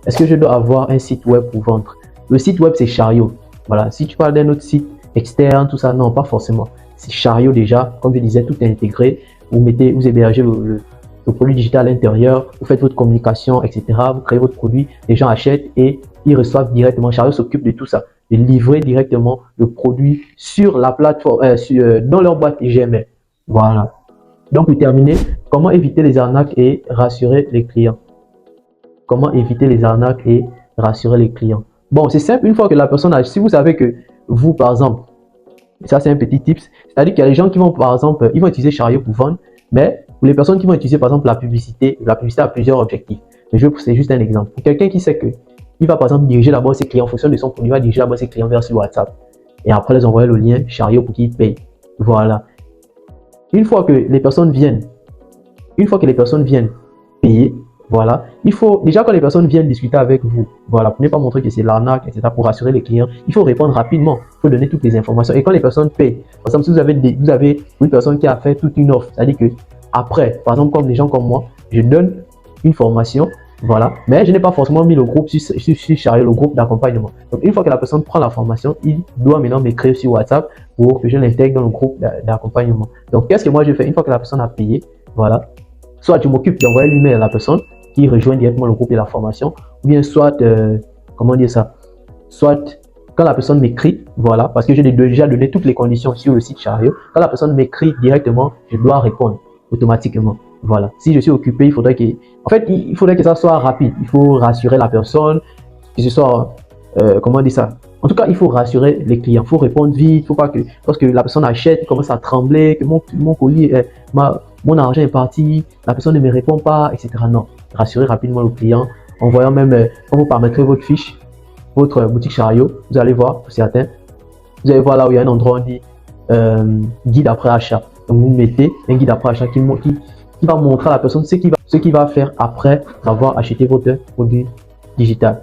Est-ce que je dois avoir un site web pour vendre? Le site web, c'est Chariot. Voilà. Si tu parles d'un autre site externe, tout ça, non, pas forcément. C'est Chariot déjà. Comme je disais, tout est intégré. Vous hébergez le produit digital à l'intérieur. Vous faites votre communication, etc. Vous créez votre produit. Les gens achètent et ils reçoivent directement. Chariot s'occupe de tout ça. De livrer directement le produit sur la plateforme, dans leur boîte Gmail. Voilà. Donc, pour terminer, comment éviter les arnaques et rassurer les clients? Comment éviter les arnaques et rassurer les clients? Bon, c'est simple. Une fois que la personne a, si vous savez que vous, par exemple, ça c'est un petit tips, c'est-à-dire qu'il y a des gens qui vont, par exemple, ils vont utiliser Chariot pour vendre, mais pour les personnes qui vont utiliser, par exemple, la publicité a plusieurs objectifs. Mais c'est juste un exemple. Pour quelqu'un qui sait que il va, par exemple, diriger d'abord ses clients en fonction de son produit, il va diriger d'abord ses clients vers sur WhatsApp et après les envoyer le lien Chariot pour qu'ils payent. Voilà. Une fois que les personnes viennent payer, voilà, il faut, déjà quand les personnes viennent discuter avec vous, voilà, pour ne pas montrer que c'est l'arnaque, etc., pour rassurer les clients, il faut répondre rapidement, il faut donner toutes les informations. Et quand les personnes payent, par exemple, si vous avez une personne qui a fait toute une offre, c'est-à-dire que après, par exemple, comme des gens comme moi, je donne une formation, voilà, mais je n'ai pas forcément mis le groupe sur Chariot, le groupe d'accompagnement. Donc, une fois que la personne prend la formation, il doit maintenant m'écrire sur WhatsApp pour que je l'intègre dans le groupe d'accompagnement. Donc, qu'est-ce que moi je fais? Une fois que la personne a payé, voilà, soit je m'occupe d'envoyer l'email à la personne qui rejoint directement le groupe de la formation, ou bien soit, comment dire ça, soit quand la personne m'écrit, voilà, parce que j'ai déjà donné toutes les conditions sur le site Chariot, quand la personne m'écrit directement, je dois répondre automatiquement. Voilà. Si je suis occupé, il faudrait que ça soit rapide. Il faut rassurer la personne, que ce soit, comment dire ça. En tout cas, il faut rassurer les clients. Il faut répondre vite. Il faut pas que, lorsque la personne achète, il commence à trembler, que mon colis, mon argent est parti, la personne ne me répond pas, etc. Non. Rassurez rapidement le client. En voyant même, quand vous paramétrez votre fiche, votre boutique Chariot, vous allez voir, pour certains, vous allez voir là où il y a un endroit où on dit guide après achat. Donc, vous mettez un guide après achat qui va montrer à la personne ce qu'il va faire après avoir acheté votre produit digital.